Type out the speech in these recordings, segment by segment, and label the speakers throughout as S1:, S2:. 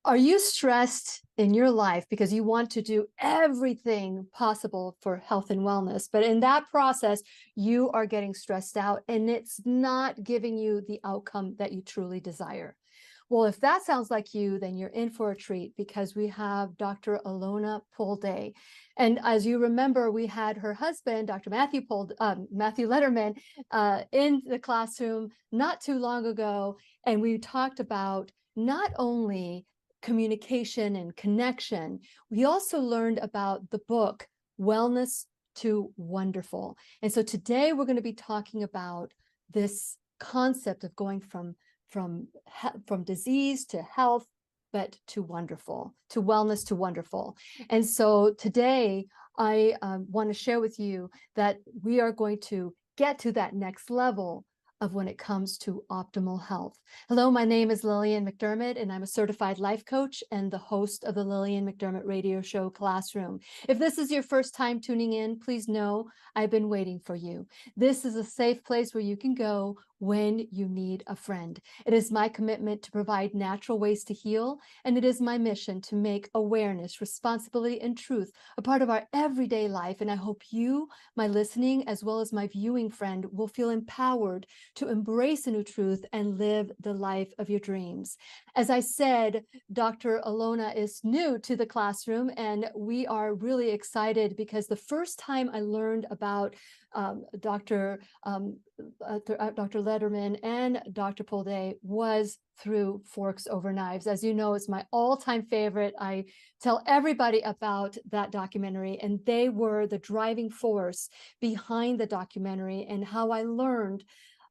S1: Are you stressed in your life because you want to do everything possible for health and wellness, but in that process, you are getting stressed out and it's not giving you the outcome that you truly desire? Well, if that sounds like you, then you're in for a treat because we have Dr. Alona Pulde. And as you remember, we had her husband, Dr. Matthew Lederman, in the classroom not too long ago. And we talked about not only communication and connection, we also learned about the book, Wellness to Wonderful. And so today we're going to be talking about this concept of going from disease to health, but to wonderful, to wellness to wonderful. And so today I want to share with you that we are going to get to that next level of when it comes to optimal health. Hello, my name is Lillian McDermott, and I'm a certified life coach and the host of the Lillian McDermott radio show Classroom. If this is your first time tuning in, please know I've been waiting for you. This is a safe place where you can go when you need a friend. It is my commitment to provide natural ways to heal, and it is my mission to make awareness, responsibility, and truth a part of our everyday life. And I hope you, my listening, as well as my viewing friend, will feel empowered to embrace a new truth and live the life of your dreams. As I said, Dr. Alona is new to the classroom, and we are really excited because the first time I learned about Dr. Lederman and Dr. Pulde was through Forks Over Knives. As you know, it's my all-time favorite. I tell everybody about that documentary, and they were the driving force behind the documentary and how I learned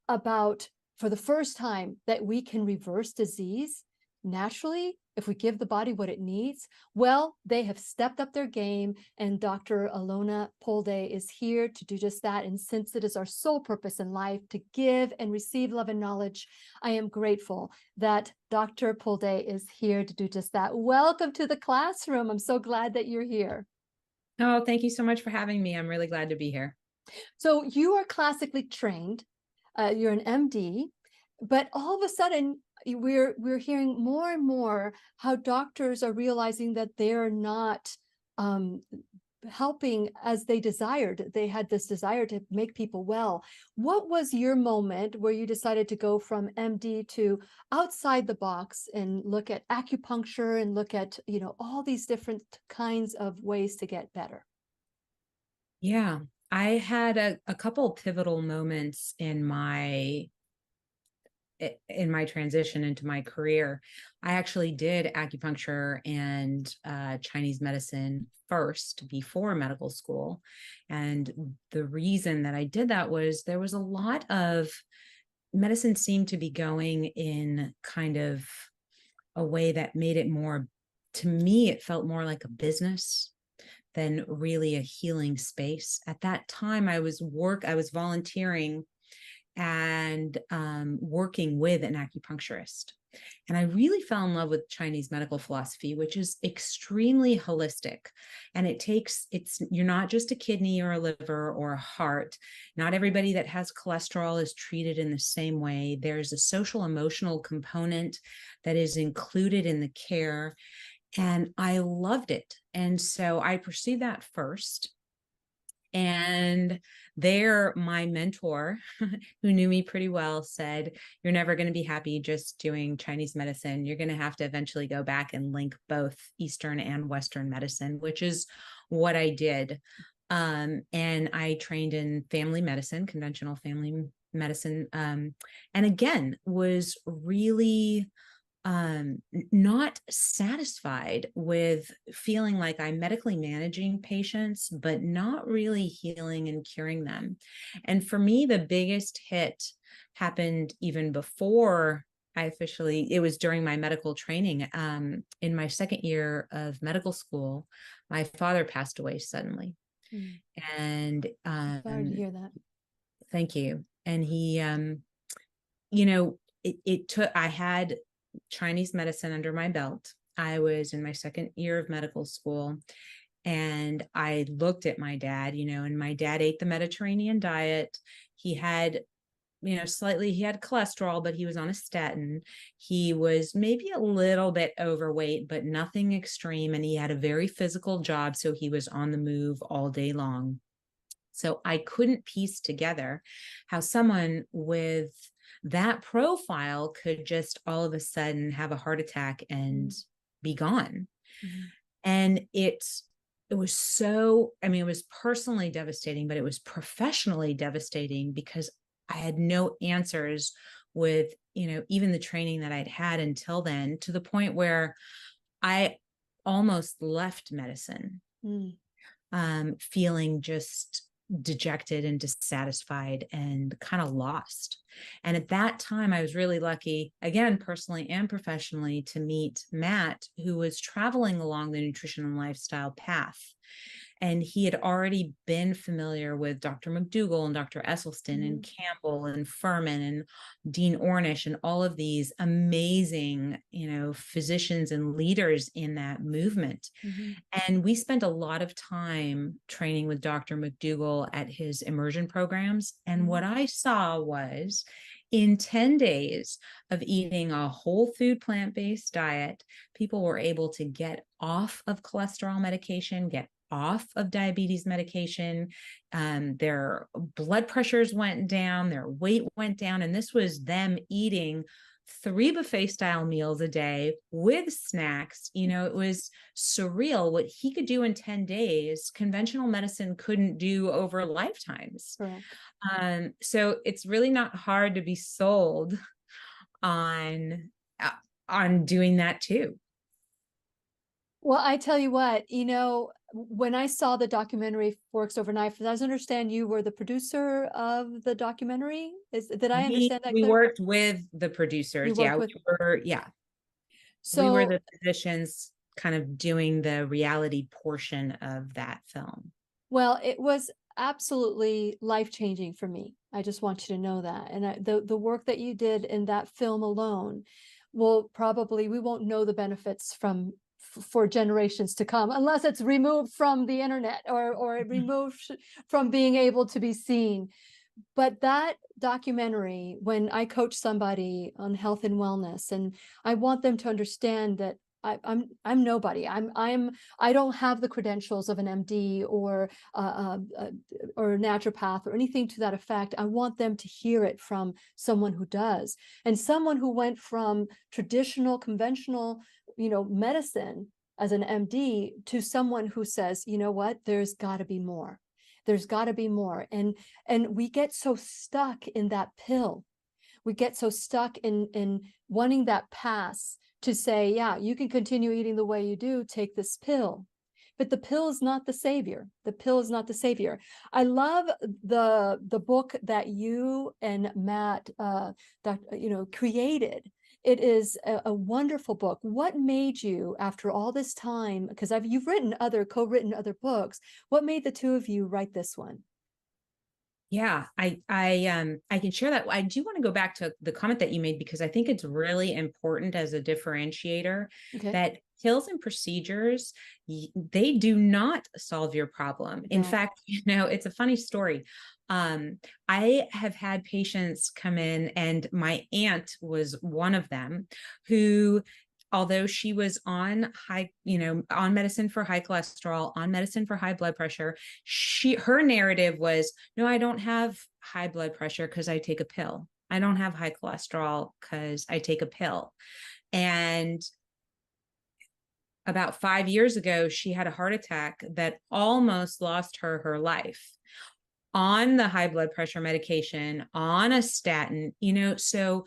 S1: about, for the first time, that we can reverse disease naturally if we give the body what it needs. Well, they have stepped up their game, and Dr. Alona Pulde is here to do just that. And since it is our sole purpose in life to give and receive love and knowledge, I am grateful that Dr. Pulde is here to do just that. Welcome to the classroom. I'm so glad that you're here.
S2: Oh, thank you so much for having me. I'm really glad to be here.
S1: So you are classically trained. You're an MD, but all of a sudden we're hearing more and more how doctors are realizing that they're not helping as they desired. They had this desire to make people well. What was your moment where you decided to go from MD to outside the box and look at acupuncture and look at, all these different kinds of ways to get better?
S2: Yeah, I had a couple pivotal moments in my transition into my career. I actually did acupuncture and Chinese medicine first before medical school. And the reason that I did that was there was a lot of medicine seemed to be going in kind of a way that made it more, to me, it felt more like a business than really a healing space. At that time, I was volunteering and working with an acupuncturist. And I really fell in love with Chinese medical philosophy, which is extremely holistic. And you're not just a kidney or a liver or a heart. Not everybody that has cholesterol is treated in the same way. There's a social emotional component that is included in the care. And I loved it. And so I pursued that first. And there, my mentor, who knew me pretty well, said, "You're never going to be happy just doing Chinese medicine. You're going to have to eventually go back and link both Eastern and Western medicine," which is what I did. And I trained in family medicine, conventional family medicine, and again, was really not satisfied with feeling like I'm medically managing patients, but not really healing and curing them. And for me, the biggest hit happened even before it was during my medical training. In my second year of medical school, my father passed away suddenly.
S1: Mm.
S2: And
S1: Sorry to hear that.
S2: thank you. And he, I had Chinese medicine under my belt. I was in my second year of medical school, and I looked at my dad, and my dad ate the Mediterranean diet. He had slightly, he had cholesterol, but he was on a statin. He was maybe a little bit overweight, but nothing extreme. And he had a very physical job. So he was on the move all day long. So I couldn't piece together how someone with that profile could just all of a sudden have a heart attack and be gone.
S1: Mm-hmm.
S2: And it was so, I mean, it was personally devastating, but it was professionally devastating because I had no answers with, even the training that I'd had until then, to the point where I almost left medicine, feeling just dejected and dissatisfied and kind of lost. And at that time, I was really lucky, again, personally and professionally, to meet Matt, who was traveling along the nutrition and lifestyle path. And he had already been familiar with Dr. McDougall and Dr. Esselstyn and Campbell and Furman and Dean Ornish and all of these amazing, physicians and leaders in that movement. And we spent a lot of time training with Dr. McDougall at his immersion programs. And what I saw was, in 10 days of eating a whole food plant-based diet, people were able to get off of cholesterol medication, get off of diabetes medication. Their blood pressures went down, their weight went down. And this was them eating 3 buffet style meals a day with snacks. It was surreal. What he could do in 10 days, conventional medicine couldn't do over lifetimes.
S1: Correct.
S2: So it's really not hard to be sold on doing that too.
S1: Well, I tell you what, when I saw the documentary Forks Over Knife, as I understand, you were the producer of the documentary. Did I understand that
S2: We
S1: clearly?
S2: worked with the producers.
S1: You worked with.
S2: We were the physicians kind of doing the reality portion of that film.
S1: Well, it was absolutely life-changing for me. I just want you to know that. And the work that you did in that film alone we won't know the benefits for generations to come, unless it's removed from the internet or removed from being able to be seen. But that documentary, when I coach somebody on health and wellness, and I want them to understand that I'm nobody. I don't have the credentials of an MD or a naturopath or anything to that effect. I want them to hear it from someone who does, and someone who went from traditional, conventional, medicine as an MD to someone who says, you know what, there's got to be more. There's got to be more. And we get so stuck in that pill. We get so stuck in wanting that pass to say, yeah, you can continue eating the way you do, take this pill. But the pill is not the savior. The pill is not the savior. I love the book that you and Matt created. It is a wonderful book. What made you, after all this time, because you've co-written other books, what made the two of you write this one?
S2: Yeah, I can share that. I do want to go back to the comment that you made, because I think it's really important as a differentiator that pills and procedures, they do not solve your problem. In fact, it's a funny story. I have had patients come in, and my aunt was one of them, who, although she was on on medicine for high cholesterol, on medicine for high blood pressure, her narrative was, no, I don't have high blood pressure because I take a pill. I don't have high cholesterol because I take a pill. And about 5 years ago, she had a heart attack that almost lost her life, on the high blood pressure medication, on a statin, so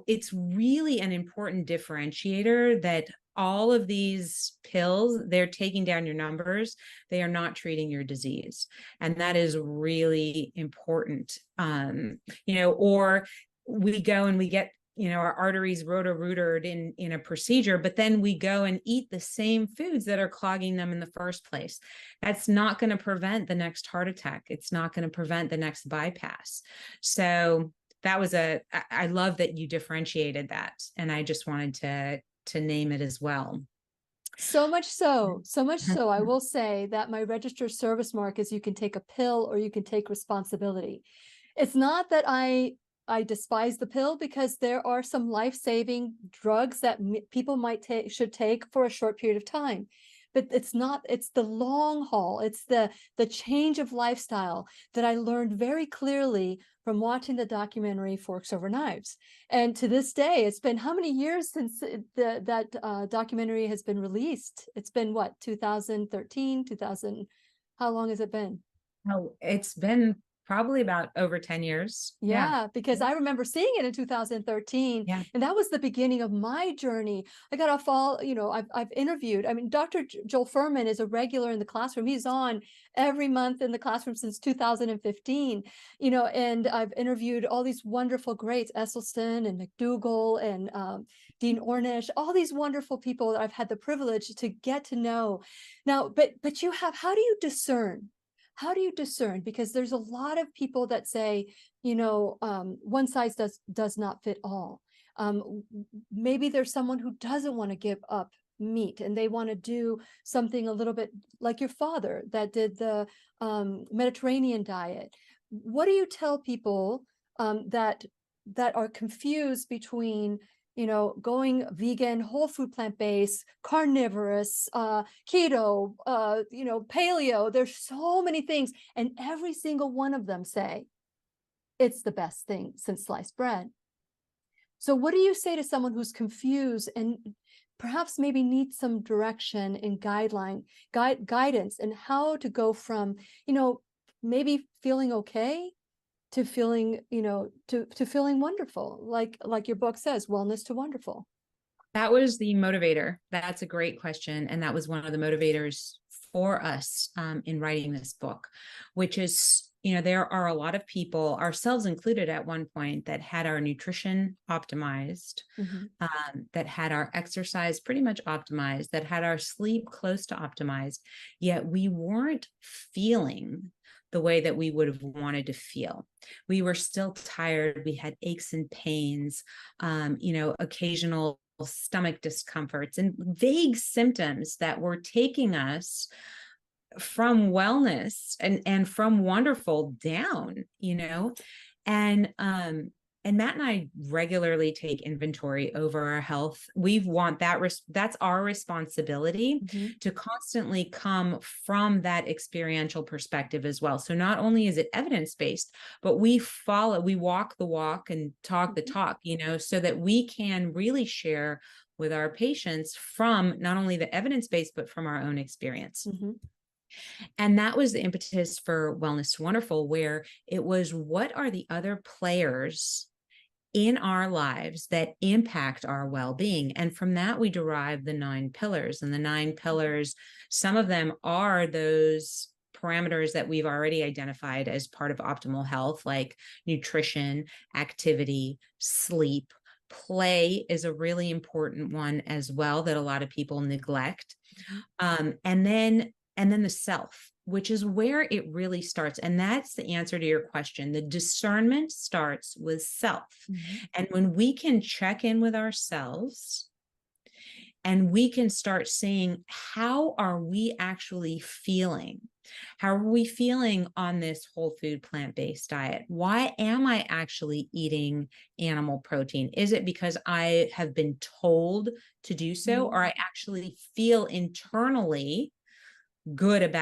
S2: it's really an important differentiator that all of these pills, they're taking down your numbers. They are not treating your disease. And that is really important. Or we go and we get, our arteries roto-rooted in a procedure, but then we go and eat the same foods that are clogging them in the first place. That's not going to prevent the next heart attack. It's not going to prevent the next bypass. So that was I love that you differentiated that. And I just wanted to name it as well.
S1: So much so, I will say that my registered service mark is you can take a pill or you can take responsibility. It's not that I I despise the pill because there are some life-saving drugs that people should take for a short period of time. But it's not, it's the long haul. It's the change of lifestyle that I learned very clearly from watching the documentary Forks Over Knives. And to this day, it's been how many years since that documentary has been released? It's been what, 2013, 2000, how long has it been?
S2: Oh, it's been probably about over 10 years. Yeah.
S1: Yeah, because I remember seeing it in 2013,
S2: Yeah.
S1: and that was the beginning of my journey. I got off all, I've interviewed. I mean, Dr. Joel Furman is a regular in the classroom. He's on every month in the classroom since 2015, and I've interviewed all these wonderful greats, Esselstyn and McDougall and Dean Ornish, all these wonderful people that I've had the privilege to get to know. Now, but how do you discern? How do you discern? Because there's a lot of people that say, one size does not fit all. Maybe there's someone who doesn't want to give up meat and they want to do something a little bit like your father that did the Mediterranean diet. What do you tell people that are confused between going vegan, whole food, plant-based, carnivorous, keto, paleo? There's so many things, and every single one of them say it's the best thing since sliced bread. So what do you say to someone who's confused and perhaps maybe needs some direction and guidance and how to go from, maybe feeling okay to feeling, to feeling wonderful, like your book says, wellness to wonderful?
S2: That was the motivator. That's a great question. And that was one of the motivators for us in writing this book, which is, there are a lot of people, ourselves included at one point, that had our nutrition optimized, that had our exercise pretty much optimized, that had our sleep close to optimized, yet we weren't feeling the way that we would have wanted to feel. We were still tired. We had aches and pains, occasional stomach discomforts and vague symptoms that were taking us from wellness and from wonderful down, and Matt and I regularly take inventory over our health. That's our responsibility to constantly come from that experiential perspective as well. So not only is it evidence-based, but we walk the walk and talk the talk, so that we can really share with our patients from not only the evidence-based, but from our own experience. And that was the impetus for Wellness to Wonderful, where it was, what are the other players in our lives that impact our well-being? And from that, we derive the 9 pillars. And the 9 pillars, some of them are those parameters that we've already identified as part of optimal health, like nutrition, activity, sleep. Play is a really important one as well that a lot of people neglect. And then the self, which is where it really starts. And that's the answer to your question. The discernment starts with self. And when we can check in with ourselves and we can start seeing, how are we actually feeling? How are we feeling on this whole food plant-based diet? Why am I actually eating animal protein? Is it because I have been told to do so, or I actually feel internally good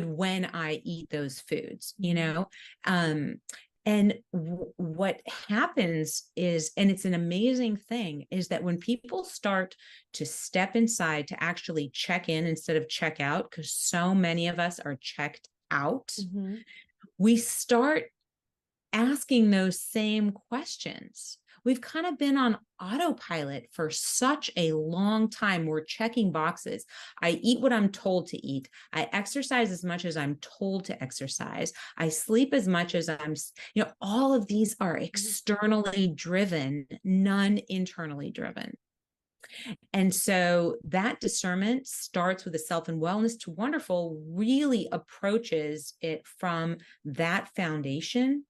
S2: when I eat those foods, and what happens is, and it's an amazing thing, is that when people start to step inside to actually check in instead of check out, because so many of us are checked out, we start asking those same questions. We've kind of been on autopilot for such a long time. We're checking boxes. I eat what I'm told to eat. I exercise as much as I'm told to exercise. I sleep as much as all of these are externally driven, none internally driven. And so that discernment starts with the self, and Wellness to Wonderful really approaches it from that foundation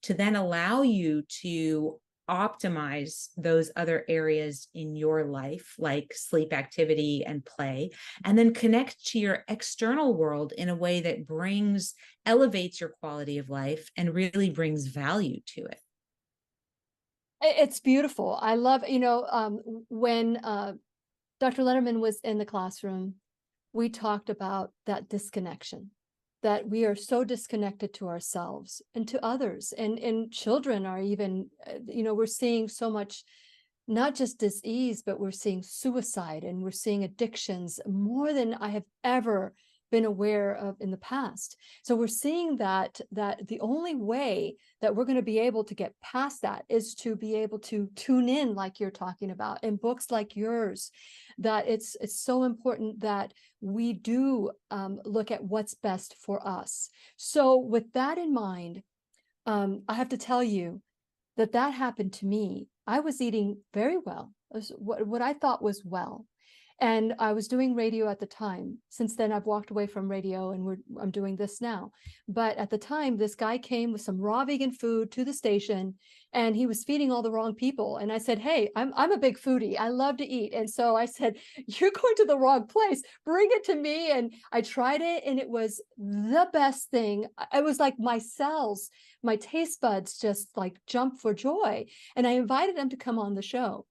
S2: to then allow you to optimize those other areas in your life, like sleep, activity, and play, and then connect to your external world in a way that elevates your quality of life and really brings value to it.
S1: It's beautiful. I love, when Dr. Lederman was in the classroom, we talked about that disconnection, that we are so disconnected to ourselves and to others, and children are even, we're seeing so much, not just disease, but we're seeing suicide and we're seeing addictions more than I have ever been aware of in the past. So we're seeing that the only way that we're going to be able to get past that is to be able to tune in, like you're talking about, and books like yours, that it's so important that we do look at what's best for us. So with that in mind, I have to tell you that happened to me. I was eating very well, what I thought was well. And I was doing radio at the time. Since then, I've walked away from radio and I'm doing this now. But at the time, this guy came with some raw vegan food to the station and he was feeding all the wrong people. And I said, hey, I'm a big foodie. I love to eat. And so I said, you're going to the wrong place. Bring it to me. And I tried it and it was the best thing. It was like my cells, my taste buds just like jumped for joy. And I invited him to come on the show.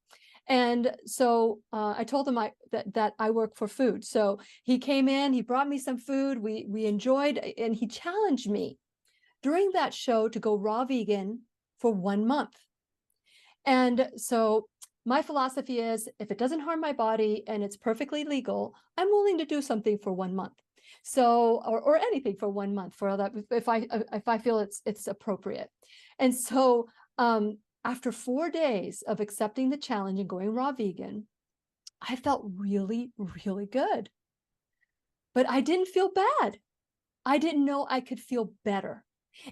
S1: And so I told him that I work for food. So he came in, he brought me some food, we enjoyed, and he challenged me during that show to go raw vegan for 1 month. And so my philosophy is, if it doesn't harm my body and it's perfectly legal, I'm willing to do something for 1 month. So, or anything for 1 month for that, if I feel it's appropriate. And so, after 4 days of accepting the challenge and going raw vegan, I felt really, really good. But I didn't feel bad. I didn't know I could feel better.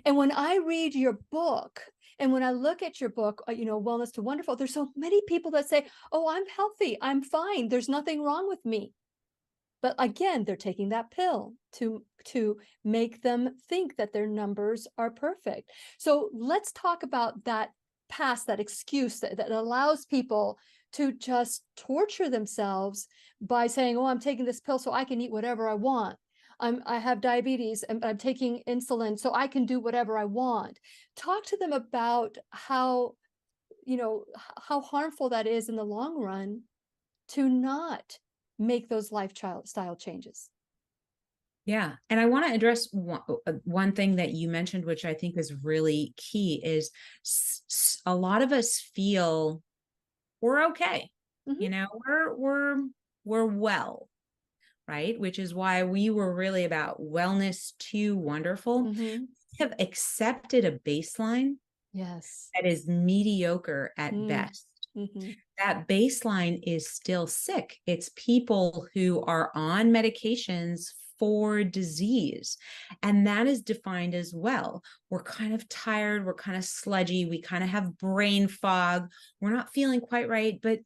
S1: And when I read your book, and when I look at your book, Wellness to Wonderful, there's so many people that say, oh, I'm healthy, I'm fine, there's nothing wrong with me. But again, they're taking that pill to make them think that their numbers are perfect. So let's talk about that past, that excuse that allows people to just torture themselves by saying, oh, I'm taking this pill so I can eat whatever I want. I have diabetes and I'm taking insulin so I can do whatever I want. Talk to them about how harmful that is in the long run to not make those lifestyle changes.
S2: Yeah. And I want to address one thing that you mentioned, which I think is really key, is a lot of us feel we're okay.
S1: Mm-hmm.
S2: We're well, right? Which is why we were really about wellness to wonderful.
S1: Mm-hmm.
S2: We have accepted a baseline
S1: Yes.
S2: that is mediocre at best.
S1: Mm-hmm.
S2: That baseline is still sick. It's people who are on medications for disease. And that is defined as well. We're kind of tired. We're kind of sludgy. We kind of have brain fog. We're not feeling quite right. But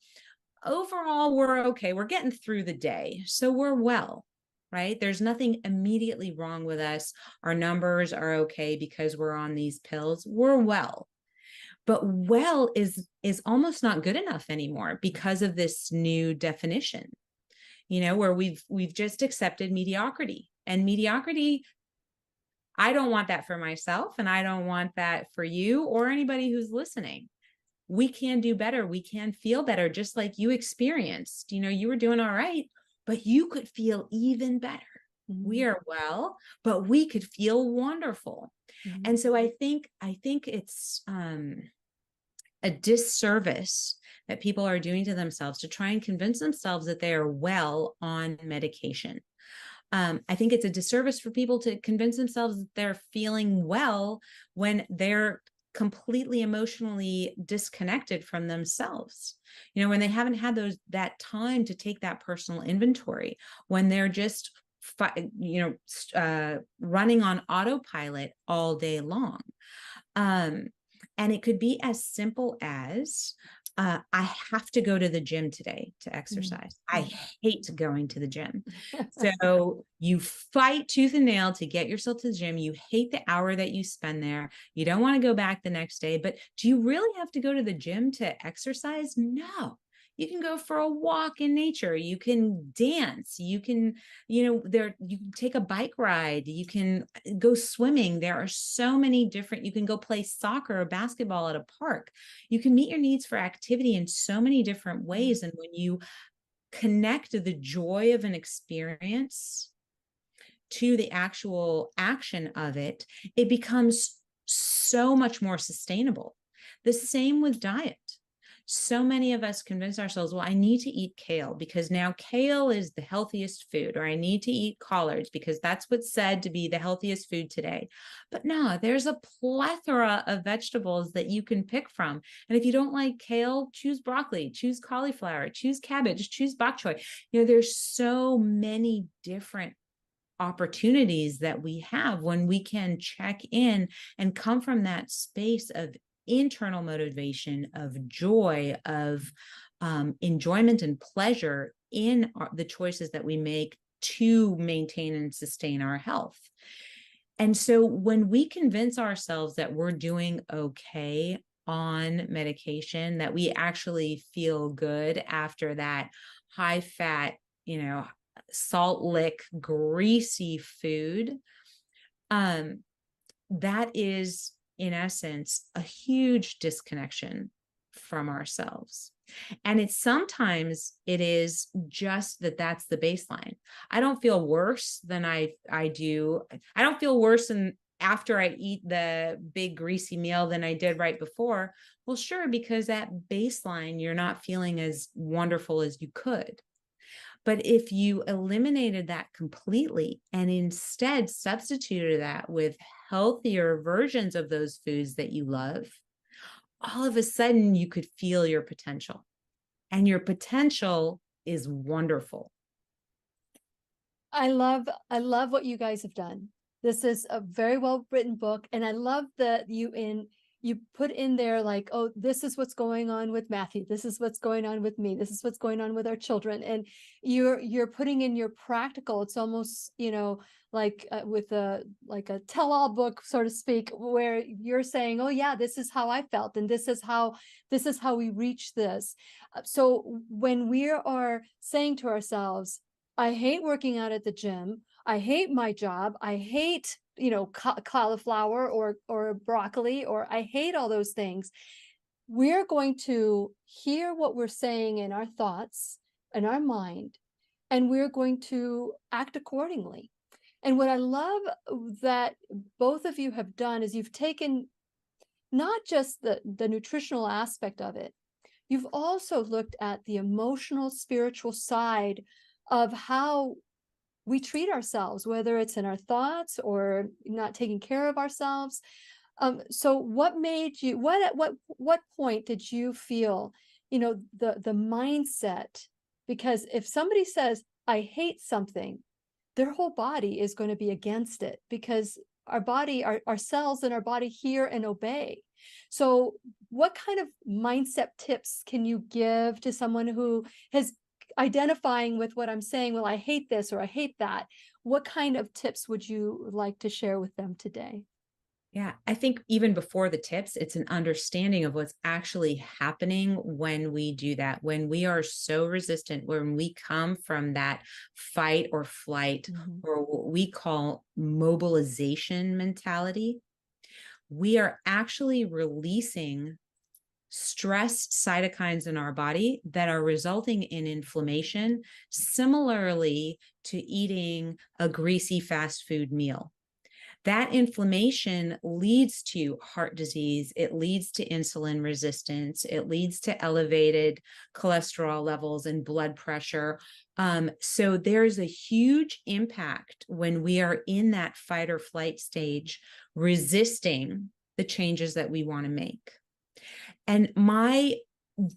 S2: overall, we're okay. We're getting through the day. So we're well, right? There's nothing immediately wrong with us. Our numbers are okay because we're on these pills. We're well. But well is almost not good enough anymore because of this new definition, where we've just accepted mediocrity. And mediocrity, I don't want that for myself, and I don't want that for you or anybody who's listening. We can do better. We can feel better, just like you experienced. You were doing all right, but you could feel even better. Mm-hmm. We are well, but we could feel wonderful. Mm-hmm. And so I think it's a disservice that people are doing to themselves to try and convince themselves that they are well on medication. I think it's a disservice for people to convince themselves that they're feeling well when they're completely emotionally disconnected from themselves. When they haven't had that time to take that personal inventory, when they're just running on autopilot all day long. And it could be as simple as I have to go to the gym today to
S1: Mm.
S2: exercise. I hate going to the gym. So you fight tooth and nail to get yourself to the gym. You hate the hour that you spend there. You don't want to go back the next day, but do you really have to go to the gym to exercise? No. You can go for a walk in nature. You can dance. You can, you can take a bike ride. You can go swimming. There are so many different, you can go play soccer or basketball at a park. You can meet your needs for activity in so many different ways. And when you connect the joy of an experience to the actual action of it, it becomes so much more sustainable. The same with diet. So many of us convince ourselves, well, I need to eat kale because now kale is the healthiest food, or I need to eat collards because that's what's said to be the healthiest food today. But no, there's a plethora of vegetables that you can pick from. And if you don't like kale, choose broccoli, choose cauliflower, choose cabbage, choose bok choy. There's so many different opportunities that we have when we can check in and come from that space of internal motivation, of joy, of enjoyment and pleasure in the choices that we make to maintain and sustain our health. And so when we convince ourselves that we're doing okay on medication, that we actually feel good after that high fat, salt lick, greasy food, that is, in essence, a huge disconnection from ourselves. And sometimes it is just that's the baseline. I don't feel worse than I do. I don't feel worse than after I eat the big greasy meal than I did right before. Well, sure, because at baseline, you're not feeling as wonderful as you could. But if you eliminated that completely and instead substituted that with healthier versions of those foods that you love, all of a sudden you could feel your potential. And your potential is wonderful.
S1: I love what you guys have done. This is a very well written book, and I love that you put in there like, oh, this is what's going on with Matthew. This is what's going on with me. This is what's going on with our children. And you're putting in your practical. It's almost, like with a tell-all book, so to speak, where you're saying, oh yeah, this is how I felt, and this is how we reach this. So when we are saying to ourselves, I hate working out at the gym, I hate my job, I hate cauliflower or broccoli, or I hate all those things, we're going to hear what we're saying in our thoughts and our mind, and we're going to act accordingly. And what I love that both of you have done is you've taken not just the nutritional aspect of it, you've also looked at the emotional, spiritual side of how we treat ourselves, whether it's in our thoughts or not taking care of ourselves. So what made you, what point did you feel, the mindset? Because if somebody says, I hate something, their whole body is going to be against it, because our body, our cells in our body hear and obey. So what kind of mindset tips can you give to someone who has identifying with what I'm saying? Well, I hate this or I hate that. What kind of tips would you like to share with them today?
S2: Yeah, I think even before the tips, it's an understanding of what's actually happening when we do that, when we are so resistant, when we come from that fight or flight, or what we call mobilization mentality. We are actually releasing stressed cytokines in our body that are resulting in inflammation, similarly to eating a greasy fast food meal. That inflammation leads to heart disease. It leads to insulin resistance. It leads to elevated cholesterol levels and blood pressure. So there's a huge impact when we are in that fight or flight stage, resisting the changes that we want to make. And my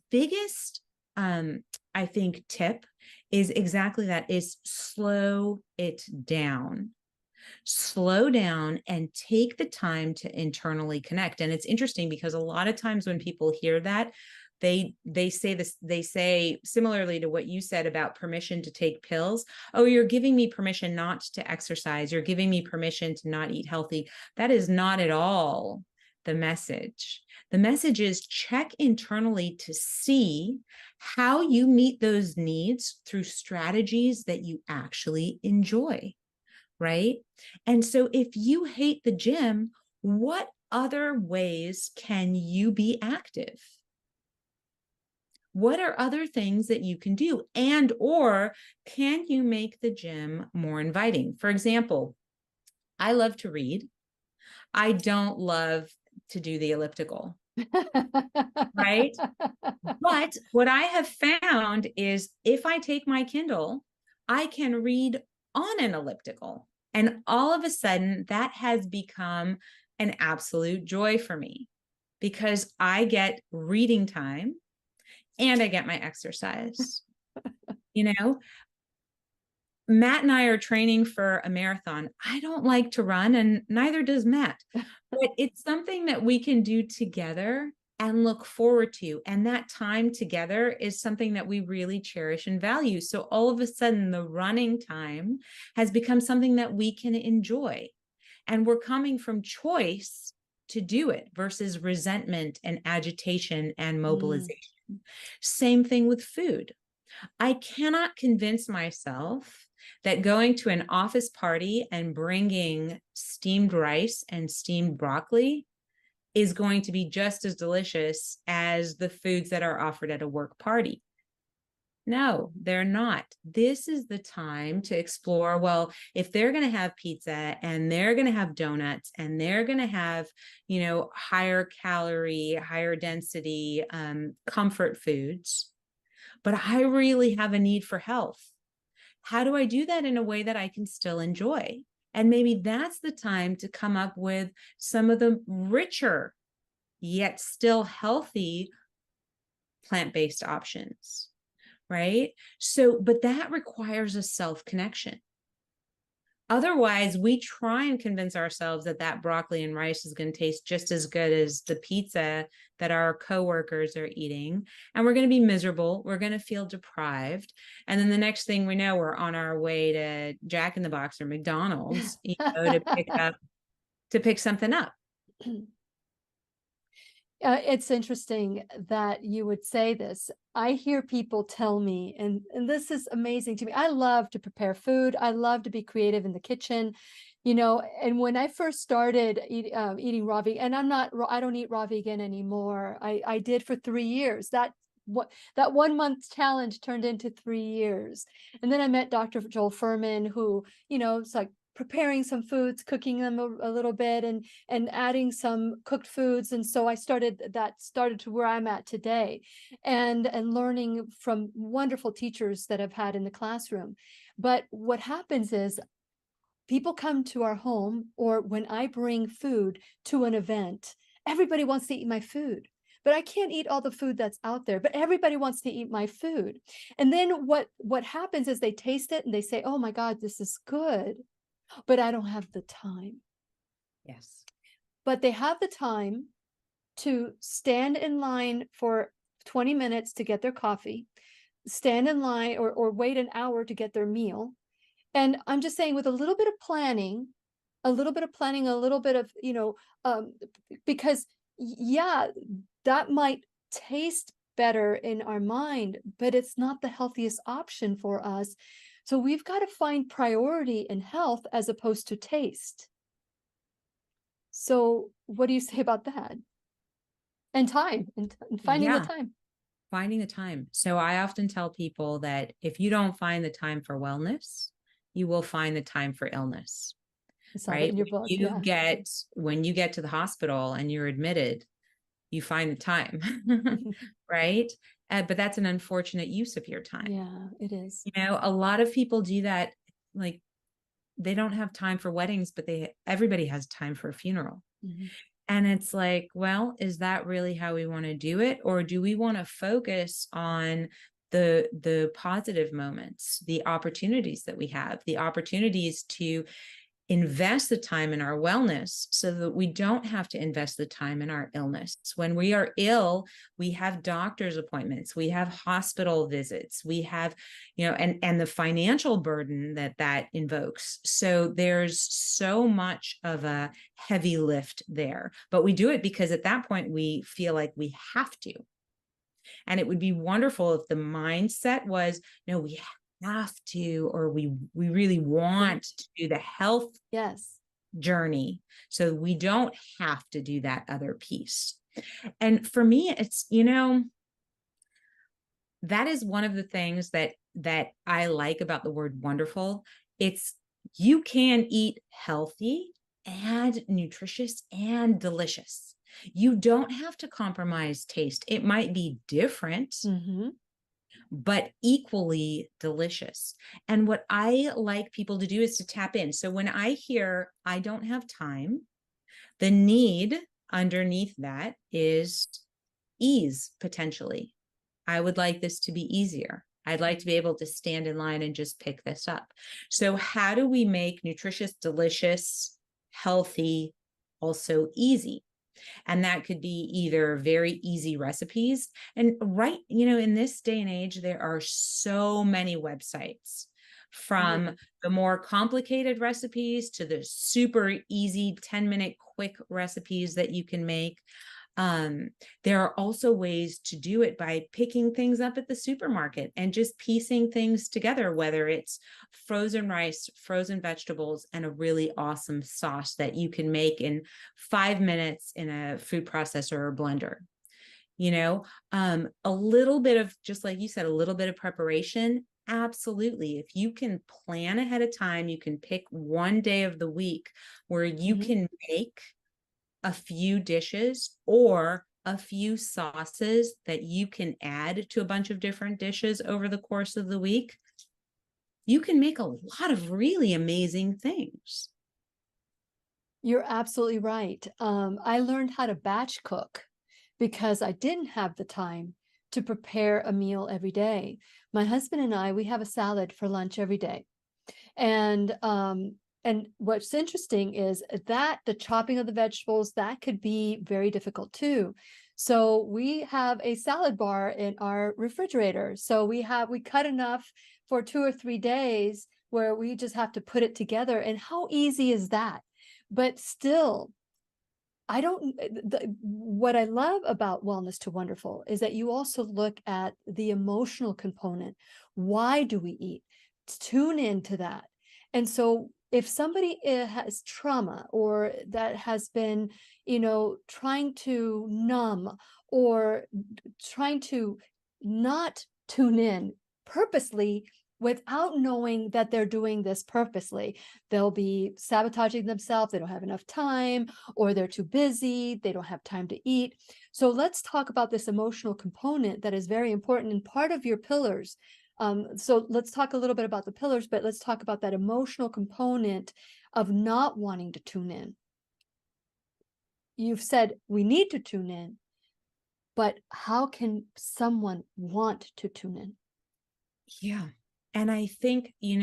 S2: biggest, I think, tip is exactly that, is slow it down. Slow down and take the time to internally connect. And it's interesting because a lot of times when people hear that, they say this, they say similarly to what you said about permission to take pills. Oh, you're giving me permission not to exercise. You're giving me permission to not eat healthy. That is not at all the message. The message is check internally to see how you meet those needs through strategies that you actually enjoy, right? And so if you hate the gym, what other ways can you be active? What are other things that you can do? And or can you make the gym more inviting? For example, I love to read. I don't love to do the elliptical, right? But what I have found is if I take my Kindle, I can read on an elliptical. And all of a sudden, that has become an absolute joy for me because I get reading time and I get my exercise. You know, Matt and I are training for a marathon. I don't like to run, and neither does Matt, but it's something that we can do together and look forward to. And that time together is something that we really cherish and value. So all of a sudden, the running time has become something that we can enjoy. And we're coming from choice to do it versus resentment and agitation and mobilization. Same thing with food. I cannot convince myself that going to an office party and bringing steamed rice and steamed broccoli is going to be just as delicious as the foods that are offered at a work party. No, they're not. This is the time to explore, well, if they're going to have pizza and they're going to have donuts and they're going to have, you know, higher calorie, higher density, comfort foods, but I really have a need for health. How do I do that in a way that I can still enjoy? And maybe that's the time to come up with some of the richer, yet still healthy plant-based options, right? So, but that requires a self-connection. Otherwise, we try and convince ourselves that that broccoli and rice is going to taste just as good as the pizza that our coworkers are eating. And we're going to be miserable. We're going to feel deprived. And then the next thing we know, we're on our way to Jack in the Box or McDonald's, you know, to pick something up.
S1: It's interesting that you would say this. I hear people tell me, and this is amazing to me. I love to prepare food. I love to be creative in the kitchen, you know. And when I first started eating raw vegan, and I don't eat raw vegan anymore. I did for 3 years. That 1 month challenge turned into 3 years. And then I met Dr. Joel Fuhrman, who, you know, it's like preparing some foods, cooking them a little bit, and adding some cooked foods. And so I started to where I'm at today, and learning from wonderful teachers that I've had in the classroom. But what happens is people come to our home, or when I bring food to an event, everybody wants to eat my food. But I can't eat all the food that's out there, but everybody wants to eat my food. And then what happens is they taste it and they say, oh my God, this is good. But I don't have the time.
S2: Yes.
S1: But they have the time to stand in line for 20 minutes to get their coffee, stand in line or wait an hour to get their meal. And I'm just saying, with a little bit of planning, a little bit of, you know, because yeah, that might taste better in our mind, but it's not the healthiest option for us. So we've got to find priority in health as opposed to taste. So what do you say about that? And time, and finding the time.
S2: Finding the time. So I often tell people that if you don't find the time for wellness, you will find the time for illness.
S1: I saw
S2: right?
S1: that in your book.
S2: When you get to the hospital and you're admitted, you find the time, right? But that's an unfortunate use of your time.
S1: Yeah, it is.
S2: You know, a lot of people do that. Like, they don't have time for weddings, but everybody has time for a funeral.
S1: Mm-hmm.
S2: And it's like, well, is that really how we want to do it? Or do we want to focus on the positive moments, the opportunities that we have, the opportunities to invest the time in our wellness so that we don't have to invest the time in our illness. When we are ill, we have doctor's appointments, we have hospital visits, we have, and the financial burden that invokes. So there's so much of a heavy lift there, but we do it because at that point we feel like we have to. And it would be wonderful if the mindset was, no, we have to, or we really want to do the health journey, so we don't have to do that other piece. And for me, it's, that is one of the things that I like about the word wonderful. It's, you can eat healthy and nutritious and delicious. You don't have to compromise taste. It might be different, but equally delicious. And what I like people to do is to tap in. So when I hear, I don't have time, the need underneath that is ease, potentially. I would like this to be easier. I'd like to be able to stand in line and just pick this up. So how do we make nutritious, delicious, healthy, also easy? And that could be either very easy recipes. And in this day and age, there are so many websites, from the more complicated recipes to the super easy 10-minute quick recipes that you can make. There are also ways to do it by picking things up at the supermarket and just piecing things together, whether it's frozen rice, frozen vegetables, and a really awesome sauce that you can make in 5 minutes in a food processor or blender. A little bit of, just like you said, a little bit of preparation. Absolutely. If you can plan ahead of time, you can pick one day of the week where you can make a few dishes or a few sauces that you can add to a bunch of different dishes over the course of the week. You can make a lot of really amazing things.
S1: You're absolutely right. I learned how to batch cook because I didn't have the time to prepare a meal every day. My husband and I, we have a salad for lunch every day. And what's interesting is that the chopping of the vegetables, that could be very difficult too. So we have a salad bar in our refrigerator. So we cut enough for 2 or 3 days where we just have to put it together. And how easy is that? But still, what I love about Wellness to Wonderful is that you also look at the emotional component. Why do we eat? Tune into that. And so if somebody has trauma or that has been, trying to numb or trying to not tune in purposely without knowing that they're doing this purposely, they'll be sabotaging themselves. They don't have enough time, or they're too busy. They don't have time to eat. So let's talk about this emotional component that is very important and part of your pillars. So let's talk a little bit about the pillars, but let's talk about that emotional component of not wanting to tune in. You've said we need to tune in, but how can someone want to tune in?
S2: Yeah. And I think, I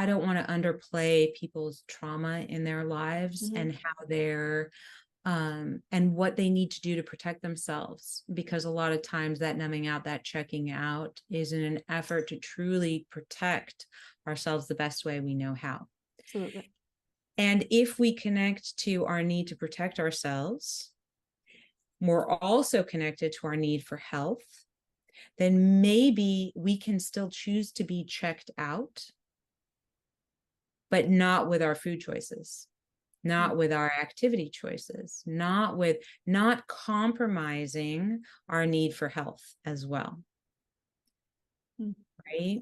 S2: don't want to underplay people's trauma in their lives and how they're and what they need to do to protect themselves, because a lot of times that numbing out, that checking out is in an effort to truly protect ourselves the best way we know how.
S1: Absolutely.
S2: And if we connect to our need to protect ourselves, we're also connected to our need for health, then maybe we can still choose to be checked out, but not with our food choices, not with our activity choices, not compromising our need for health as well. Right?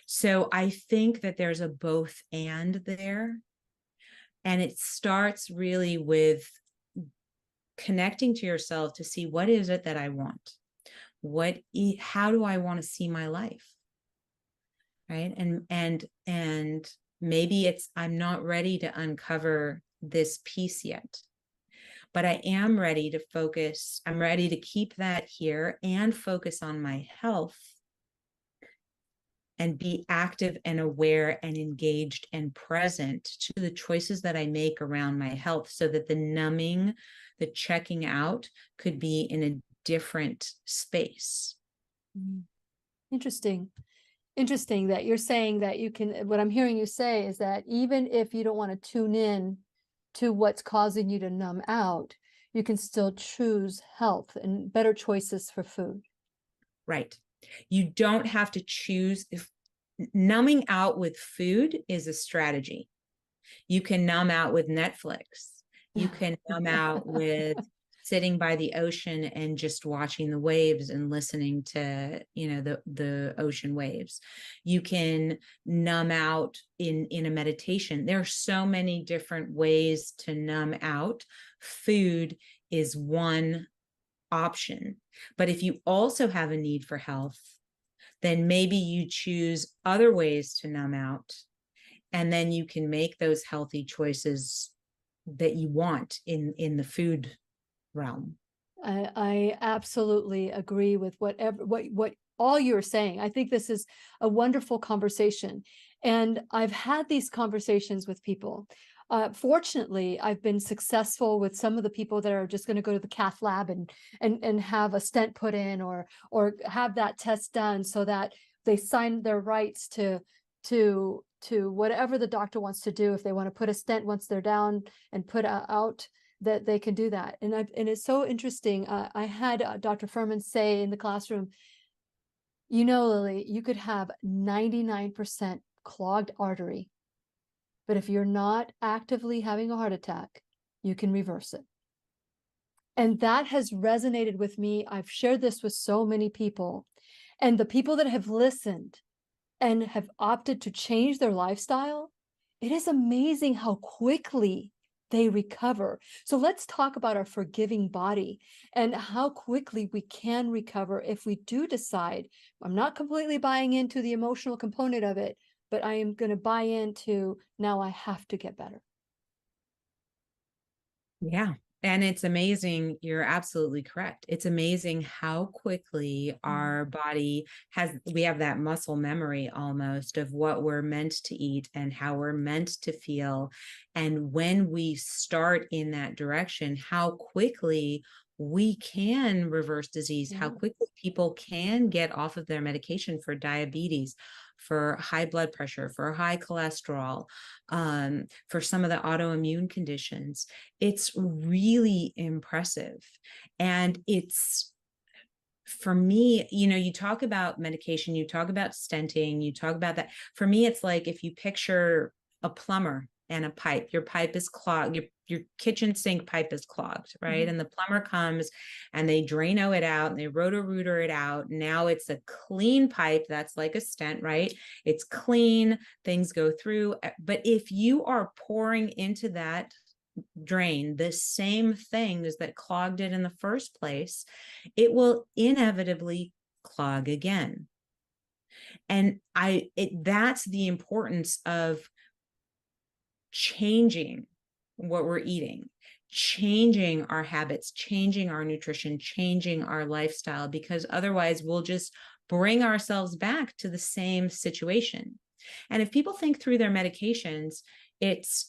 S2: So I think that there's a both and there. And it starts really with connecting to yourself to see, what is it that I want? How do I want to see my life? Right? And maybe it's, I'm not ready to uncover this piece yet, but I am ready to focus. I'm ready to keep that here and focus on my health and be active and aware and engaged and present to the choices that I make around my health, so that the numbing, the checking out could be in a different space.
S1: Interesting. Interesting that you're saying that you can, what I'm hearing you say is that even if you don't want to tune in to what's causing you to numb out, you can still choose health and better choices for food.
S2: Right. You don't have to choose. If numbing out with food is a strategy. You can numb out with Netflix. You can numb out with sitting by the ocean and just watching the waves and listening to, the ocean waves. You can numb out in a meditation. There are so many different ways to numb out. Food is one option. But if you also have a need for health, then maybe you choose other ways to numb out, and then you can make those healthy choices that you want in the food realm.
S1: I absolutely agree with what all you're saying. I think this is a wonderful conversation. And I've had these conversations with people. Fortunately, I've been successful with some of the people that are just going to go to the cath lab and have a stent put in, or have that test done, so that they sign their rights to whatever the doctor wants to do. If they want to put a stent once they're down and put out, that they can do that. And it's so interesting. I had Dr. Furman say in the classroom, Lily, you could have 99% clogged artery, but if you're not actively having a heart attack, you can reverse it. And that has resonated with me. I've shared this with so many people, and the people that have listened and have opted to change their lifestyle, it is amazing how quickly they recover. So let's talk about our forgiving body and how quickly we can recover if we do decide, I'm not completely buying into the emotional component of it, but I am going to buy into, now I have to get better.
S2: Yeah. And it's amazing. You're absolutely correct. It's amazing how quickly our body we have that muscle memory almost of what we're meant to eat and how we're meant to feel. And when we start in that direction, how quickly we can reverse disease, how quickly people can get off of their medication for diabetes, for high blood pressure, for high cholesterol, for some of the autoimmune conditions. It's really impressive. And it's, for me, you talk about medication, you talk about stenting, you talk about that. For me, it's like if you picture a plumber and a pipe, your pipe is clogged, your kitchen sink pipe is clogged, right? And the plumber comes and they Drano it out and they Roto-Rooter it out. Now it's a clean pipe that's like a stent, right? It's clean, things go through. But if you are pouring into that drain the same things that clogged it in the first place, it will inevitably clog again. And that's the importance of changing what we're eating, changing our habits, changing our nutrition, changing our lifestyle, because otherwise we'll just bring ourselves back to the same situation. And if people think through their medications, it's,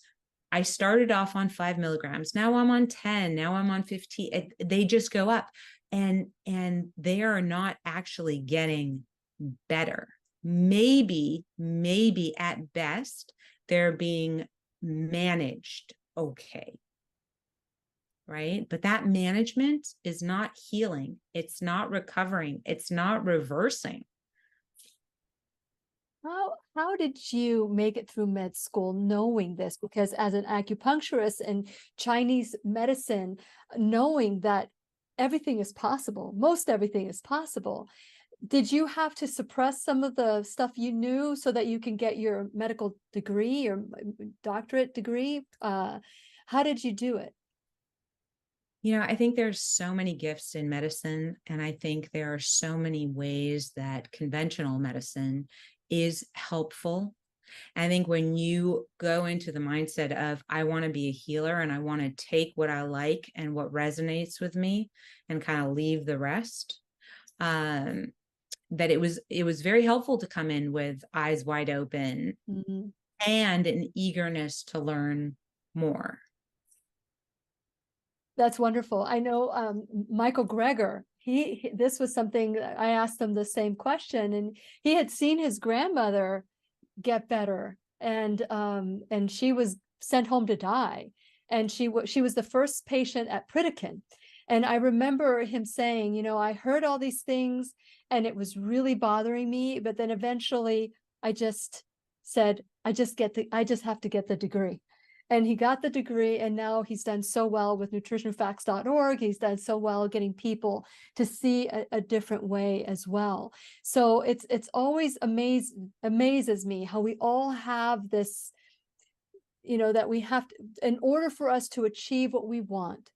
S2: I started off on 5 milligrams. Now I'm on 10. Now I'm on 15. They just go up, and they are not actually getting better. Maybe at best, they're being managed okay. Right? But that management is not healing. It's not recovering. It's not reversing.
S1: How did you make it through med school knowing this? Because as an acupuncturist and Chinese medicine, knowing that everything is possible, most everything is possible, did you have to suppress some of the stuff you knew so that you can get your medical degree or doctorate degree? How did you do it?
S2: I think there's so many gifts in medicine, and I think there are so many ways that conventional medicine is helpful. I think when you go into the mindset of, I want to be a healer and I want to take what I like and what resonates with me and kind of leave the rest, that it was very helpful to come in with eyes wide open
S1: Mhm.
S2: and an eagerness to learn more.
S1: That's wonderful. I know Michael Greger, this was something that I asked him the same question, and he had seen his grandmother get better, and she was sent home to die, and she was the first patient at Pritikin. And I remember him saying, you know, I heard all these things and it was really bothering me, but then eventually I just said, I just have to get the degree. And he got the degree, and now he's done so well with nutritionfacts.org. He's done so well getting people to see a different way as well. So it's always amazes me how we all have this, you know, that we have to, in order for us to achieve what we want,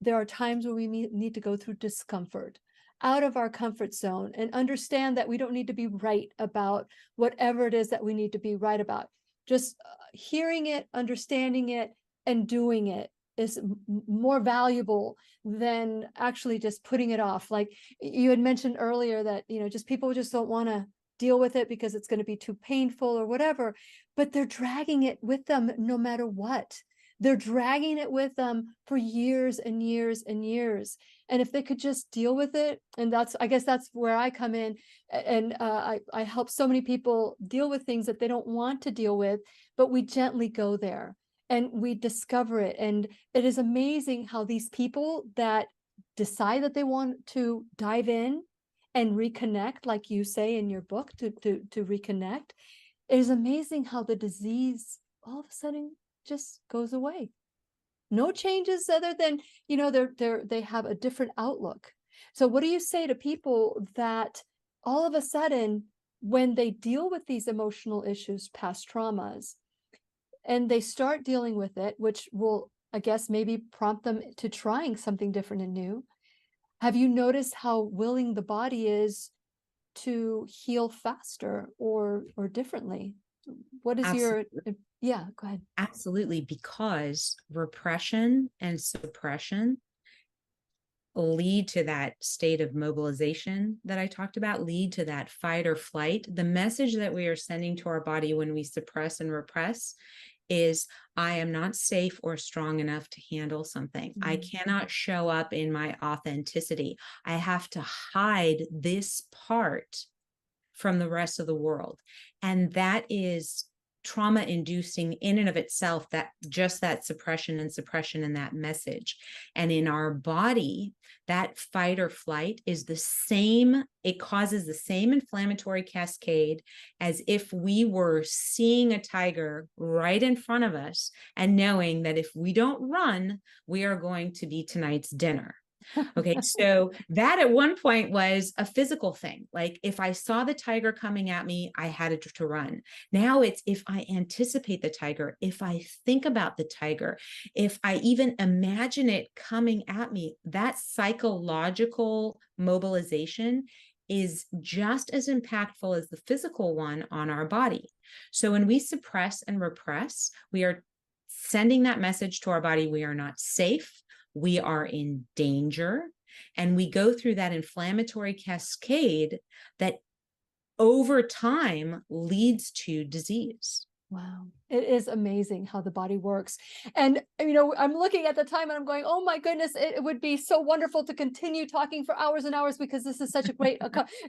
S1: there are times where we need to go through discomfort, out of our comfort zone, and understand that we don't need to be right about whatever it is that we need to be right about. Just hearing it, understanding it, and doing it is more valuable than actually just putting it off. Like you had mentioned earlier that, you know, just people just don't want to deal with it because it's going to be too painful or whatever, but they're dragging it with them no matter what. They're dragging it with them for years and years and years. And if they could just deal with it, and I guess that's where I come in, and I help so many people deal with things that they don't want to deal with, but we gently go there and we discover it. And it is amazing how these people that decide that they want to dive in and reconnect, like you say in your book, to reconnect, it is amazing how the disease all of a sudden just goes away. No changes other than, you know, they have a different outlook. So what do you say to people that all of a sudden, when they deal with these emotional issues, past traumas, and they start dealing with it, which will, I guess, maybe prompt them to trying something different and new? Have you noticed how willing the body is to heal faster or differently? What is your,
S2: Absolutely.
S1: yeah, go ahead.
S2: Absolutely, because repression and suppression lead to that state of mobilization that I talked about, lead to that fight or flight. The message that we are sending to our body when we suppress and repress is, I am not safe or strong enough to handle something. I cannot show up in my authenticity. I have to hide this part from the rest of the world. And that is trauma inducing in and of itself, that just that suppression and that message. And in our body, that fight or flight is the same. It causes the same inflammatory cascade as if we were seeing a tiger right in front of us and knowing that if we don't run, we are going to be tonight's dinner. Okay, so that at one point was a physical thing. Like if I saw the tiger coming at me, I had to run. Now it's if I anticipate the tiger, if I think about the tiger, if I even imagine it coming at me, that psychological mobilization is just as impactful as the physical one on our body. So when we suppress and repress, we are sending that message to our body: we are not safe, we are in danger, and we go through that inflammatory cascade that over time leads to disease.
S1: Wow. It is amazing how the body works. And, you know, I'm looking at the time and I'm going, oh my goodness, it would be so wonderful to continue talking for hours and hours because this is such a great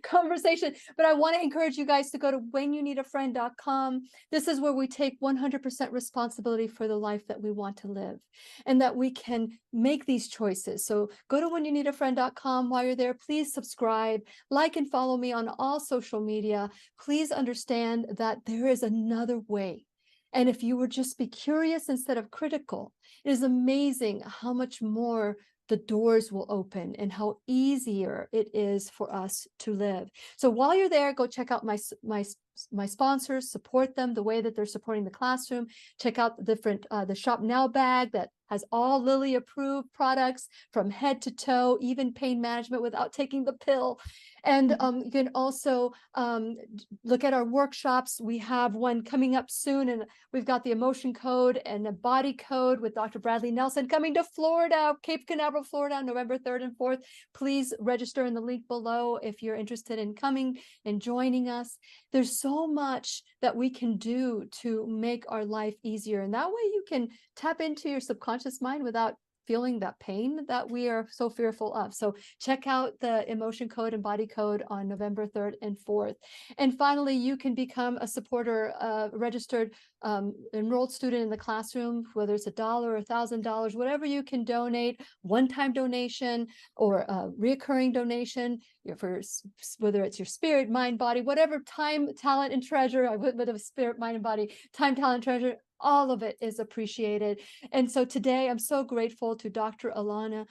S1: conversation. But I want to encourage you guys to go to whenyouneedafriend.com. This is where we take 100% responsibility for the life that we want to live and that we can make these choices. So go to whenyouneedafriend.com. While you're there, please subscribe, like, and follow me on all social media. Please understand that there is another way. And if you would just be curious instead of critical, it is amazing how much more the doors will open and how easier it is for us to live. So while you're there, go check out my sponsors, support them the way that they're supporting the classroom. Check out the different, the Shop Now bag that has all Lilly approved products from head to toe, even pain management without taking the pill. And you can also look at our workshops. We have one coming up soon, and we've got the emotion code and the body code with Dr. Bradley Nelson coming to Florida, Cape Canaveral, Florida, November 3rd and 4th. Please register in the link below if you're interested in coming and joining us. There's so much that we can do to make our life easier. And that way you can tap into your subconscious mind without feeling that pain that we are so fearful of. So check out the emotion code and body code on November 3rd and 4th. And finally, you can become a supporter, registered enrolled student in the classroom, whether it's $1 or $1,000, whatever you can donate, one-time donation or a reoccurring donation for whether it's your spirit, mind, body, whatever time, talent, and treasure. I went with a spirit, mind, and body, time, talent, treasure. All of it is appreciated. And so today I'm so grateful to Dr. Alona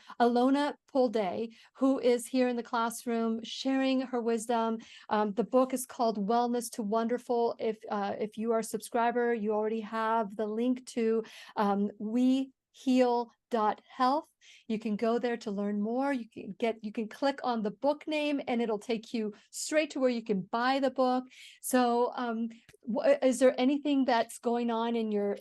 S1: Pulde, who is here in the classroom sharing her wisdom. The book is called Wellness to Wonderful. If you are a subscriber, you already have the link to weheal.health. You can go there to learn more. You can click on the book name and it'll take you straight to where you can buy the book. So is there anything that's going on in your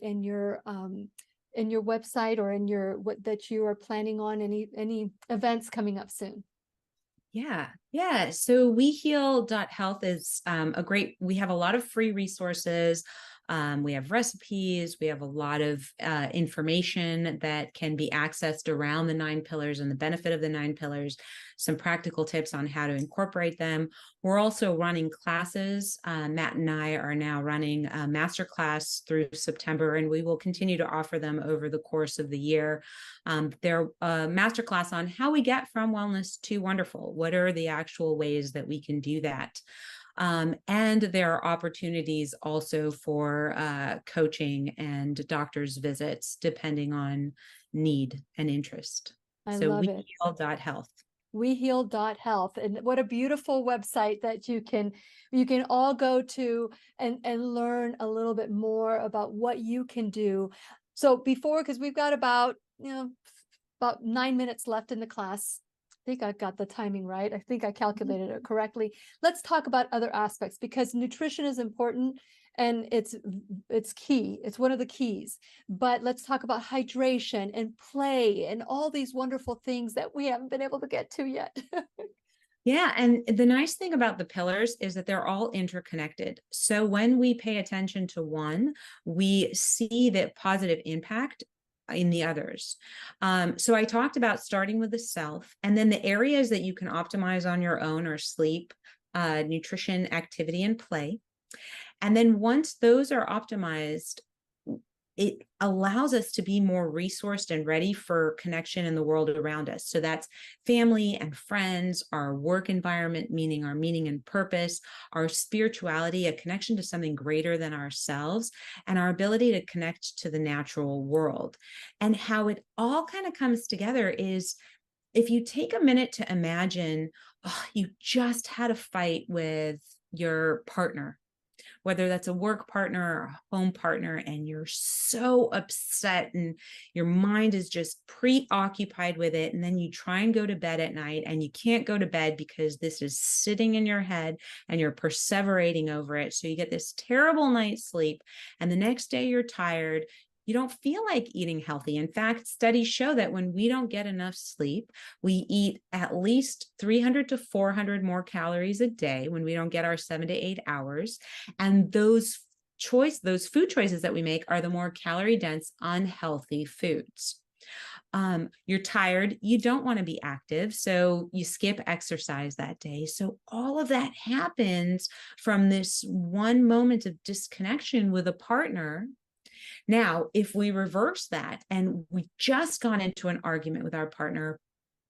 S1: website or in your that you are planning on, any events coming up soon?
S2: Yeah. So weheal.health is we have a lot of free resources. We have recipes, we have a lot of information that can be accessed around the 9 pillars and the benefit of the 9 pillars, some practical tips on how to incorporate them. We're also running classes. Matt and I are now running a master class through September, and we will continue to offer them over the course of the year. They're a master class on how we get from wellness to wonderful. What are the actual ways that we can do that? And there are opportunities also for coaching and doctor's visits, depending on need and interest.
S1: I
S2: so
S1: love it.
S2: weheal.health.
S1: weheal.health. And what a beautiful website that you can all go to and learn a little bit more about what you can do. So because we've got about 9 minutes left in the class. I think I got the timing right. I think I calculated it correctly. Let's talk about other aspects, because nutrition is important and it's key. It's one of the keys. But let's talk about hydration and play and all these wonderful things that we haven't been able to get to yet.
S2: Yeah. And the nice thing about the pillars is that they're all interconnected. So when we pay attention to one, we see the positive impact in the others. So I talked about starting with the self, and then the areas that you can optimize on your own are sleep, nutrition, activity, and play. And then once those are optimized, it allows us to be more resourced and ready for connection in the world around us. So that's family and friends, our work environment, meaning our meaning and purpose, our spirituality, a connection to something greater than ourselves, and our ability to connect to the natural world. And how it all kind of comes together is, if you take a minute to imagine, you just had a fight with your partner, whether that's a work partner or a home partner, and you're so upset and your mind is just preoccupied with it. And then you try and go to bed at night and you can't go to bed because this is sitting in your head and you're perseverating over it. So you get this terrible night's sleep, and the next day you're tired. You don't feel like eating healthy. In fact, studies show that when we don't get enough sleep, we eat at least 300 to 400 more calories a day when we don't get our 7 to 8 hours. And those food choices that we make are the more calorie dense, unhealthy foods. You're tired, you don't want to be active, so you skip exercise that day. So all of that happens from this one moment of disconnection with a partner. Now, if we reverse that and we just got into an argument with our partner,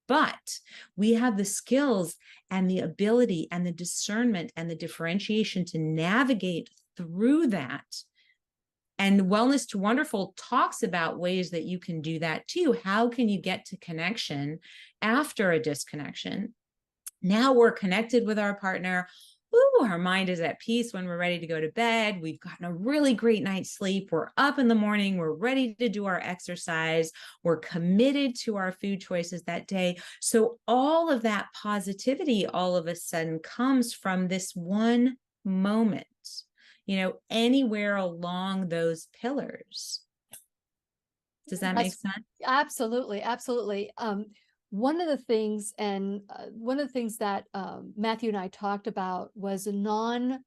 S2: but we have the skills and the ability and the discernment and the differentiation to navigate through that. And Wellness to Wonderful talks about ways that you can do that too. How can you get to connection after a disconnection? Now we're connected with our partner. ooh, our mind is at peace when we're ready to go to bed. We've gotten a really great night's sleep. We're up in the morning. We're ready to do our exercise. We're committed to our food choices that day. So all of that positivity all of a sudden comes from this one moment, anywhere along those pillars. Does that make sense?
S1: Absolutely, absolutely. One of the things, that Matthew and I talked about was non-violent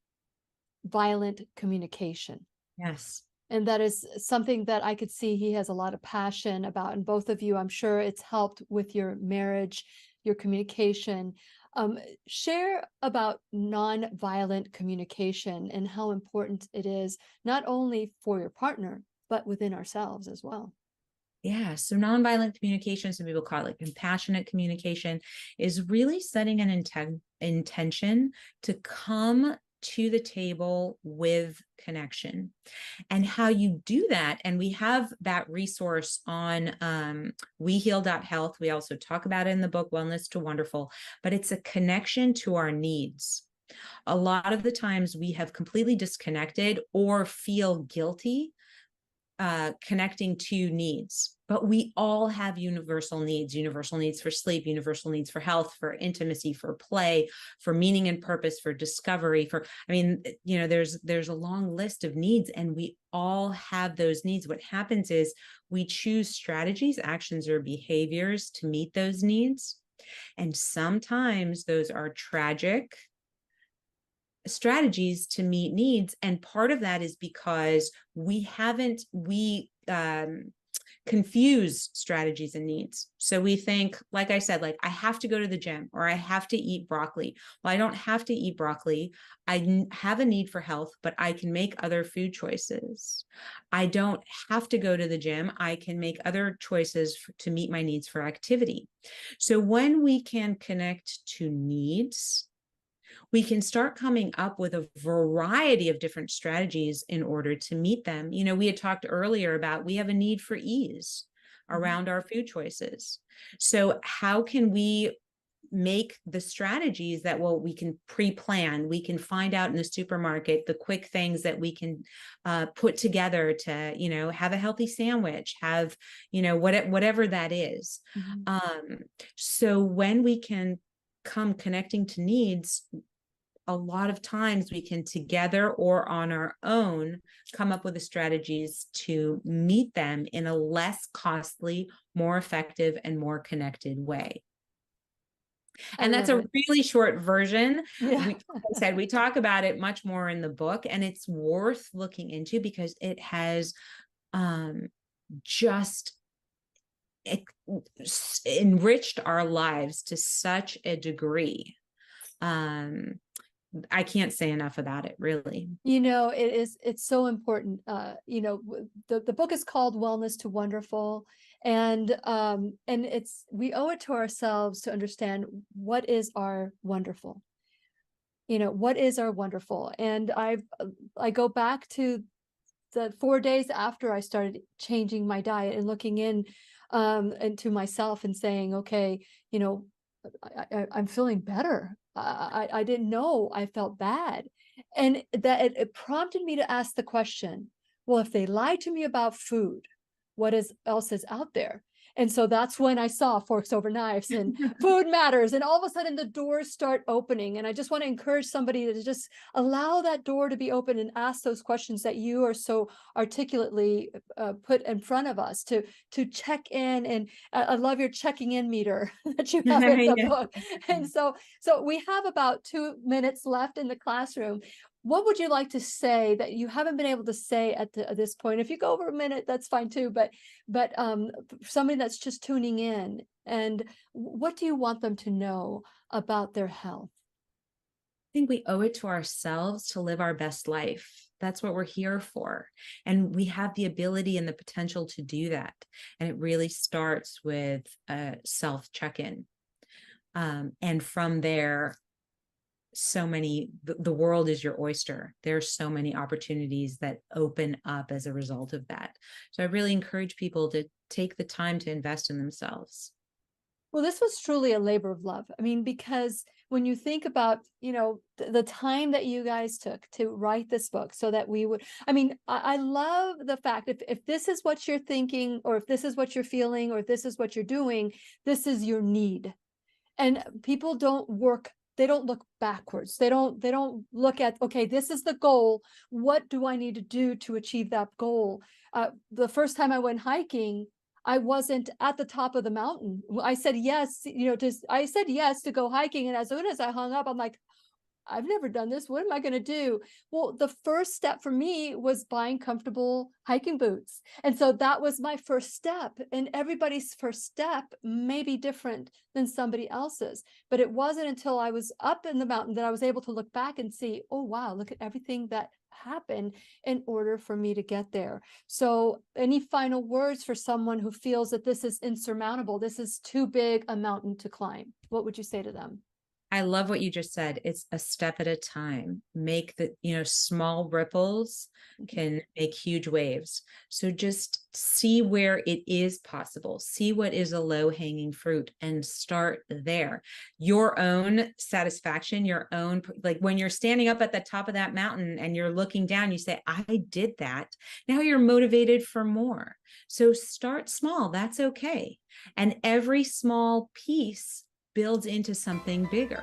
S1: communication.
S2: Yes.
S1: And that is something that I could see he has a lot of passion about. And both of you, I'm sure it's helped with your marriage, your communication. Share about non-violent communication and how important it is, not only for your partner, but within ourselves as well.
S2: Yeah. So nonviolent communication, some people call it compassionate communication, is really setting an intention to come to the table with connection. And how you do that, and we have that resource on weheal.health. We also talk about it in the book, Wellness to Wonderful, but it's a connection to our needs. A lot of the times we have completely disconnected or feel guilty connecting to needs, but we all have universal needs for sleep, universal needs for health, for intimacy, for play, for meaning and purpose, for discovery, there's a long list of needs, and we all have those needs. What happens is we choose strategies, actions, or behaviors to meet those needs. And sometimes those are tragic strategies to meet needs. And part of that is because we confuse strategies and needs. So we think, like I said, I have to go to the gym, or I have to eat broccoli. Well, I don't have to eat broccoli. I have a need for health, but I can make other food choices. I don't have to go to the gym. I can make other choices to meet my needs for activity. So when we can connect to needs, we can start coming up with a variety of different strategies in order to meet them. We had talked earlier about we have a need for ease around our food choices. So how can we make the strategies that, well, we can pre-plan, we can find out in the supermarket the quick things that we can put together to, have a healthy sandwich, have, whatever that is. So when we can come connecting to needs, a lot of times we can together or on our own come up with the strategies to meet them in a less costly, more effective, and more connected way. And that's a really short version.
S1: Yeah.
S2: Like I said, we talk about it much more in the book, and it's worth looking into because it has just enriched our lives to such a degree. I can't say enough about it, really.
S1: It's so important. The book is called Wellness to Wonderful. And we owe it to ourselves to understand what is our wonderful. What is our wonderful? And I go back to the 4 days after I started changing my diet and looking into myself and saying, okay, I'm feeling better. I didn't know I felt bad. And that it prompted me to ask the question, well, if they lie to me about food, what else is out there? And so that's when I saw Forks Over Knives and Food Matters. And all of a sudden the doors start opening. And I just want to encourage somebody to just allow that door to be open and ask those questions that you are so articulately put in front of us to check in. And I love your checking in meter that you have in the book. And so we have about 2 minutes left in the classroom. What would you like to say that you haven't been able to say at this point? If you go over a minute, that's fine too. But somebody that's just tuning in, and what do you want them to know about their health?
S2: I think we owe it to ourselves to live our best life. That's what we're here for. And we have the ability and the potential to do that. And it really starts with a self check-in. And from there, the world is your oyster. There's so many opportunities that open up as a result of that. So I really encourage people to take the time to invest in themselves.
S1: Well, this was truly a labor of love. I mean, because when you think about, the time that you guys took to write this book so that we would, I love the fact if this is what you're thinking, or if this is what you're feeling, or if this is what you're doing, this is your need. And people they don't look backwards. They don't look at, okay, this is the goal. What do I need to do to achieve that goal? The first time I went hiking, I wasn't at the top of the mountain. I said yes, I said yes to go hiking. And as soon as I hung up, I'm like, I've never done this. What am I going to do? Well, the first step for me was buying comfortable hiking boots. And so that was my first step. And everybody's first step may be different than somebody else's. But it wasn't until I was up in the mountain that I was able to look back and see, oh, wow, look at everything that happened in order for me to get there. So any final words for someone who feels that this is insurmountable? This is too big a mountain to climb. What would you say to them?
S2: I love what you just said. It's a step at a time. Make small ripples can make huge waves. So just see where it is possible. See what is a low hanging fruit and start there. Your own satisfaction, your own, like when you're standing up at the top of that mountain and you're looking down, you say, I did that. Now you're motivated for more. So start small. That's okay. And every small piece builds into something bigger.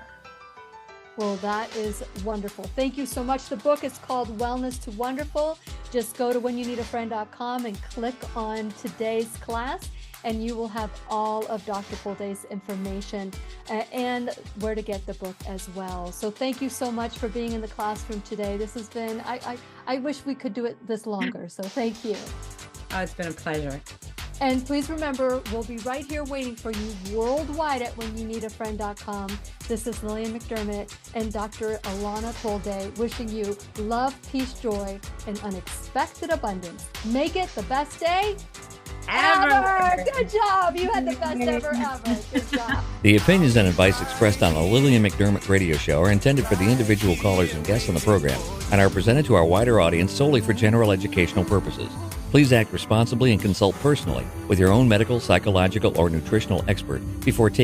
S1: Well, that is wonderful. Thank you so much. The book is called Wellness to Wonderful. Just go to whenyouneedafriend.com and click on today's class, and you will have all of Dr. Pulde's information and where to get the book as well. So thank you so much for being in the classroom today. This has been, I wish we could do it this longer. So thank you.
S2: Oh, it's been a pleasure.
S1: And please remember, we'll be right here waiting for you worldwide at whenyouneedafriend.com. This is Lillian McDermott and Dr. Alona Pulde wishing you love, peace, joy, and unexpected abundance. Make it the best day ever. Good job. You had the best ever. Good job.
S3: The opinions and advice expressed on the Lillian McDermott radio show are intended for the individual callers and guests on the program and are presented to our wider audience solely for general educational purposes. Please act responsibly and consult personally with your own medical, psychological, or nutritional expert before taking